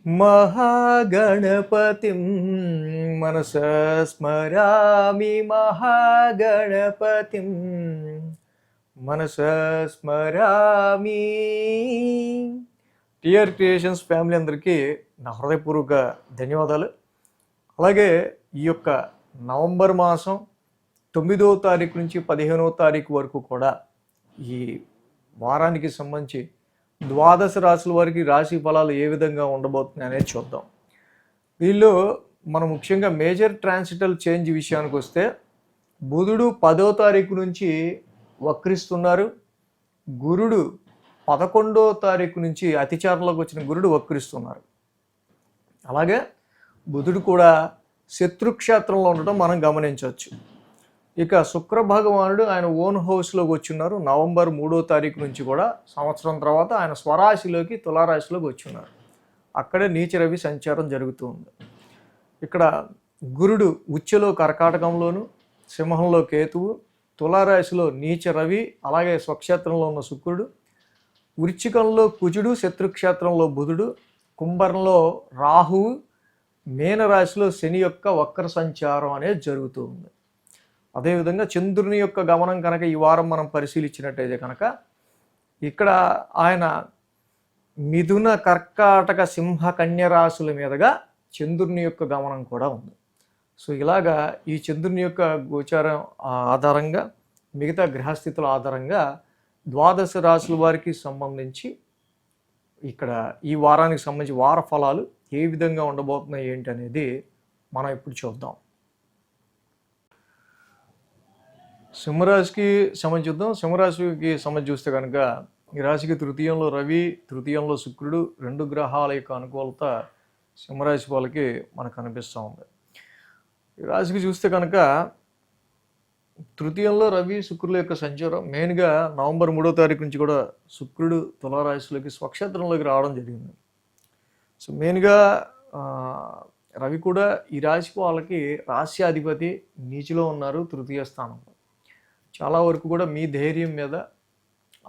మహాగణపతిం మనసా స్మరామి మహాగణపతిం మనసా స్మరామి. TR creations family అందరికీ నా హృదయపూర్వక ధన్యవాదాలు. అలాగే ఈ యొక్క నవంబర్ మాసం 9వ తారీఖు నుంచి 15వ తారీఖు వరకు కూడా ఈ వారానికి సంబంధించి ద్వాదశ రాశుల వారికి రాశి ఫలాలు ఏ విధంగా ఉండబోతున్నాయి అనేది చూద్దాం. వీళ్ళు మనం ముఖ్యంగా మేజర్ ట్రాన్సిటల్ చేంజ్ విషయానికి వస్తే బుధుడు 10వ తారీఖు నుంచి వక్రిస్తున్నారు. గురుడు 11వ తారీఖు నుంచి అతిచారంలోకి వచ్చిన గురుడు వక్రిస్తున్నారు. అలాగే బుధుడు కూడా శత్రుక్షేత్రంలో ఉండటం మనం గమనించవచ్చు. ఇక శుక్ర భగవానుడు ఆయన ఓన్ హౌస్లోకి వచ్చిన్నారు. నవంబర్ 3వ తారీఖు నుంచి కూడా సంవత్సరం తర్వాత ఆయన స్వరాశిలోకి తులారాశిలోకి వచ్చిన్నారు. అక్కడే నీచ రవి సంచారం జరుగుతూ ఉంది. ఇక్కడ గురుడు ఉచ్చలో కర్కాటకంలోను, సింహంలో కేతువు, తులారాశిలో నీచ రవి, అలాగే స్వక్షేత్రంలో ఉన్న శుక్రుడు, వృశ్చికంలో కుజుడు, శత్రుక్షేత్రంలో బుధుడు, కుంభంలో రాహువు, మీనరాశిలో శని యొక్క వక్ర సంచారం అనేది జరుగుతూ ఉంది. అదేవిధంగా చంద్రుని యొక్క గమనం కనుక ఈ వారం మనం పరిశీలించినట్టయితే కనుక ఇక్కడ ఆయన మిథున, కర్కాటక, సింహ, కన్య రాశుల మీదుగా చంద్రుని యొక్క గమనం కూడా ఉంది. సో ఇలాగా ఈ చంద్రుని యొక్క గోచారం ఆధారంగా, మిగతా గ్రహస్థితుల ఆధారంగా ద్వాదశ రాశుల వారికి సంబంధించి ఇక్కడ ఈ వారానికి సంబంధించి వార ఫలాలు ఏ విధంగా ఉండబోతున్నాయి ఏంటి అనేది మనం ఇప్పుడు చూద్దాం. సింహరాశికి సంబంధించి చూద్దాం. సింహరాశికి సంబంధించి చూస్తే కనుక ఈ రాశికి తృతీయంలో రవి, తృతీయంలో శుక్రుడు, 2 గ్రహాల యొక్క అనుకూలత సింహరాశి వాళ్ళకి మనకు కనిపిస్తూ ఉంది. ఈ రాశికి చూస్తే కనుక తృతీయంలో రవి, శుక్రుల యొక్క సంచారం మెయిన్గా నవంబర్ 3వ తారీఖు నుంచి కూడా శుక్రుడు తులారాశిలోకి స్వక్షేత్రంలోకి రావడం జరిగింది. సో మెయిన్గా రవి కూడా ఈ రాశి వాళ్ళకి రాశ్యాధిపతి నీచిలో ఉన్నారు తృతీయ స్థానంలో. చాలా వరకు కూడా మీ ధైర్యం మీద,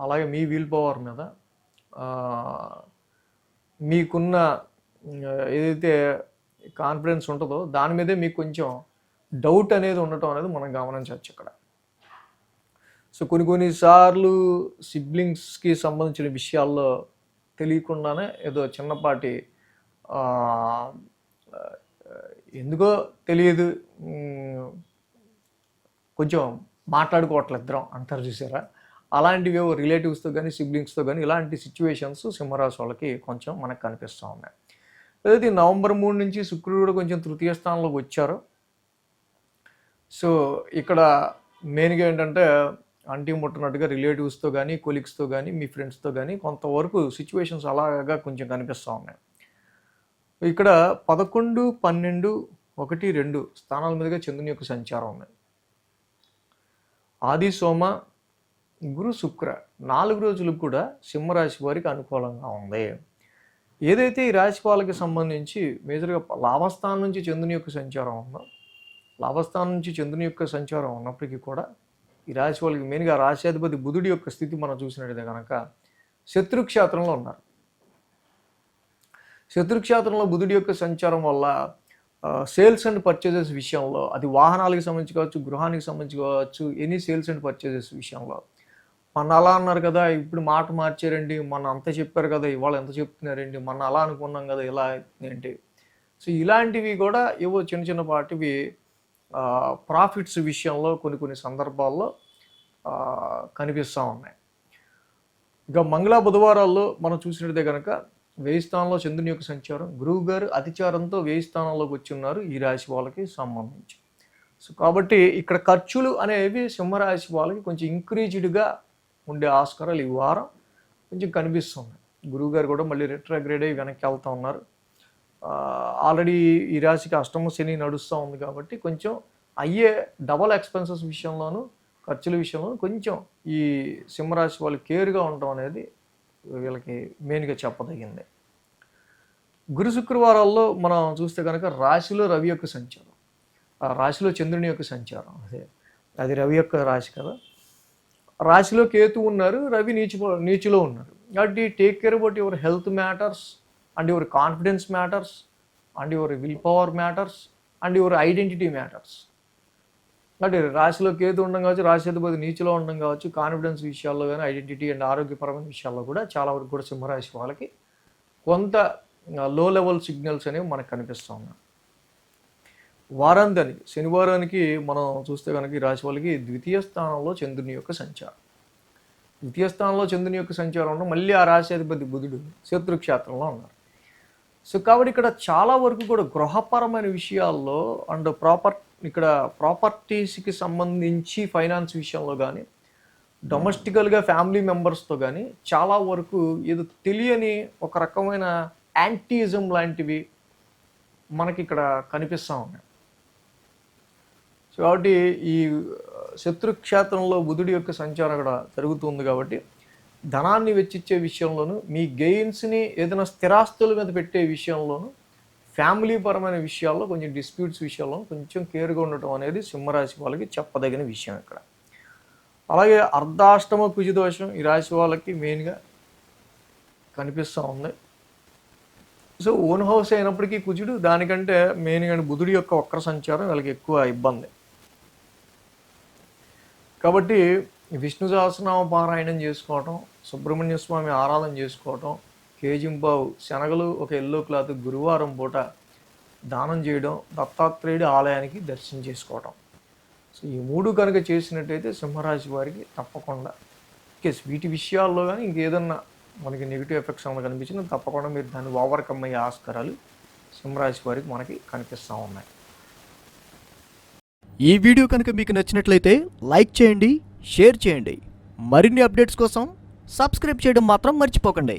అలాగే మీ విల్ పవర్ మీద, మీకున్న ఏదైతే కాన్ఫిడెన్స్ ఉంటుందో దాని మీదే మీకు కొంచెం డౌట్ అనేది ఉండటం అనేది మనం గమనించవచ్చు ఇక్కడ. సో కొన్నిసార్లు సిబ్లింగ్స్కి సంబంధించిన విషయాల్లో తెలియకుండానే ఏదో చిన్నపాటి ఎందుకో తెలియదు కొంచెం మాట్లాడుకోవట్లేదు ఇద్దరం అంటారు చూసారా, అలాంటివి రిలేటివ్స్తో కానీ సిబ్లింగ్స్తో కానీ ఇలాంటి సిచ్యువేషన్స్ సింహరాశి వాళ్ళకి కొంచెం మనకు కనిపిస్తూ ఉన్నాయి. అదైతే నవంబర్ 3 నుంచి శుక్రుడు కూడా కొంచెం తృతీయ స్థానంలోకి వచ్చారు. సో ఇక్కడ మెయిన్గా ఏంటంటే అంటి ముట్టనట్టుగా రిలేటివ్స్తో కానీ, కొలీగ్స్తో కానీ, మీ ఫ్రెండ్స్తో కానీ కొంతవరకు సిచ్యువేషన్స్ అలాగా కొంచెం కనిపిస్తూ ఉన్నాయి. ఇక్కడ 11, 12, 1, 2 స్థానాల మీదుగా చంద్రుని యొక్క సంచారం ఉన్నాయి. ఆది, సోమ, గురు, శుక్ర 4 రోజులకు కూడా సింహరాశి వారికి అనుకూలంగా ఉంది. ఏదైతే ఈ రాశి వాళ్ళకి సంబంధించి మేజర్గా లాభస్థానం నుంచి చంద్రుని యొక్క సంచారం ఉందో, లాభస్థానం నుంచి చంద్రుని యొక్క సంచారం ఉన్నప్పటికీ కూడా ఈ రాశి వాళ్ళకి మెయిన్గా రాశ్యాధిపతి బుధుడి యొక్క స్థితి మనం చూసినట్టయితే కనుక శత్రుక్షేత్రంలో ఉన్నారు. శత్రుక్షేత్రంలో బుధుడి యొక్క సంచారం వల్ల సేల్స్ అండ్ పర్చేజెస్ విషయంలో, అది వాహనాలకు సంబంధించి కావచ్చు, గృహానికి సంబంధించి కావచ్చు, ఎనీ సేల్స్ అండ్ పర్చేజెస్ విషయంలో మొన్న అలా అన్నారు కదా, ఇప్పుడు మాట మార్చారండి, మొన్న అంత చెప్పారు కదా, ఇవాళ ఎంత చెప్తున్నారండి, మొన్న అలా అనుకున్నాం కదా, ఇలా ఏంటి. సో ఇలాంటివి కూడా ఏవో చిన్నపాటివి ప్రాఫిట్స్ విషయంలో కొన్ని సందర్భాల్లో కనిపిస్తూ ఉన్నాయి. ఇక మంగళ బుధవారాల్లో మనం చూసినట్టే కనుక 1000 స్థానంలో చంద్రుని యొక్క సంచారం, గురువు గారు అతిచారంతో 1000 స్థానంలోకి వచ్చి ఉన్నారు ఈ రాశి వాళ్ళకి సంబంధించి. సో కాబట్టి ఇక్కడ ఖర్చులు అనేవి సింహరాశి వాళ్ళకి కొంచెం ఇంక్రీజ్డ్గా ఉండే ఆస్కారాలు ఈ వారం కొంచెం కనిపిస్తున్నాయి. గురువు గారు కూడా మళ్ళీ రెట్రోగ్రేడ్ అయ్యి వెనక్కి వెళ్తూ ఉన్నారు. ఆల్రెడీ ఈ రాశికి అష్టమ శని నడుస్తూ ఉంది కాబట్టి కొంచెం అయ్యే డబల్ ఎక్స్పెన్సెస్ విషయంలోనూ, ఖర్చుల విషయంలో కొంచెం ఈ సింహరాశి వాళ్ళు కేర్గా ఉండటం అనేది వీళ్ళకి మెయిన్గా చెప్పదగింది. గురు శుక్రవారాల్లో మనం చూస్తే కనుక రాశిలో రవి యొక్క సంచారం, ఆ రాశిలో చంద్రుని యొక్క సంచారం, అది రవి యొక్క రాశి కదా, రాశిలో కేతు ఉన్నారు, రవి నీచిలో ఉన్నారు. కాబట్టి take care about your health matters and your confidence matters, and your will power matters, and your identity matters. అంటే రాశిలో కేతు ఉండడం కావచ్చు, రాశిధిపతి నీచిలో ఉండడం కావచ్చు, కాన్ఫిడెన్స్ విషయాల్లో కానీ, ఐడెంటిటీ అండ్ ఆరోగ్యపరమైన విషయాల్లో కూడా చాలా వరకు కూడా సింహరాశి వాళ్ళకి కొంత లో లెవెల్ సిగ్నల్స్ అనేవి మనకు కనిపిస్తూ ఉన్నాయి. వారాంతానికి శనివారానికి మనం చూస్తే కనుక ఈ రాశి వాళ్ళకి ద్వితీయ స్థానంలో చంద్రుని యొక్క సంచారం. ద్వితీయ స్థానంలో చంద్రుని యొక్క సంచారం ఉండడం, మళ్ళీ ఆ రాశి అధిపతి బుధుడు శత్రుక్షేత్రంలో ఉన్నారు. సో కాబట్టి ఇక్కడ చాలా వరకు కూడా గృహపరమైన విషయాల్లో అండ్ ఇక్కడ ప్రాపర్టీస్కి సంబంధించి ఫైనాన్స్ విషయంలో కానీ, డొమెస్టికల్గా ఫ్యామిలీ మెంబర్స్తో కానీ చాలా వరకు ఏదో తెలియని ఒక రకమైన యాంటీజం లాంటివి మనకి ఇక్కడ కనిపిస్తూ ఉన్నాయి. సో కాబట్టి ఈ శత్రుక్షేత్రంలో బుధుడి యొక్క సంచారం అక్కడ జరుగుతుంది కాబట్టి ధనాన్ని వెచ్చిచ్చే విషయంలోనూ, మీ గెయిన్స్ని ఏదైనా స్థిరాస్తుల మీద పెట్టే విషయంలోనూ, ఫ్యామిలీ పరమైన విషయాల్లో కొంచెం డిస్ప్యూట్స్ విషయాల్లో కొంచెం కేర్గా ఉండటం అనేది సింహరాశి వాళ్ళకి చెప్పదగిన విషయం ఇక్కడ. అలాగే అర్ధాష్టమ కుజదోషం ఈ రాశి వాళ్ళకి మెయిన్గా కనిపిస్తూ ఉంది. సో ఓన్ హౌస్ అయినప్పటికీ కుజుడు, దానికంటే మెయిన్గా బుధుడి యొక్క వక్ర సంచారం వీళ్ళకి ఎక్కువ ఇబ్బంది. కాబట్టి విష్ణు సహస్రనామ పారాయణం చేసుకోవటం, సుబ్రహ్మణ్య స్వామి ఆరాధన చేసుకోవటం, కేజింపావు శనగలు ఒక ఎల్లో క్లాత్ గురువారం పూట దానం చేయడం, దత్తాత్రేయుడి ఆలయానికి దర్శనం చేసుకోవటం. సో ఈ మూడు కనుక చేసినట్టయితే సింహరాశి వారికి తప్పకుండా కేసు వీటి విషయాల్లో కానీ ఇంకేదన్నా మనకి నెగిటివ్ ఎఫెక్ట్స్ ఏమైనా కనిపించినా తప్పకుండా మీరు దాన్ని ఓవర్కమ్ అయ్యే ఆస్కారాలు సింహరాశి వారికి మనకి కనిపిస్తూ ఉన్నాయి. ఈ వీడియో కనుక మీకు నచ్చినట్లయితే లైక్ చేయండి, షేర్ చేయండి. మరిన్ని అప్డేట్స్ కోసం సబ్స్క్రైబ్ చేయడం మాత్రం మర్చిపోకండి.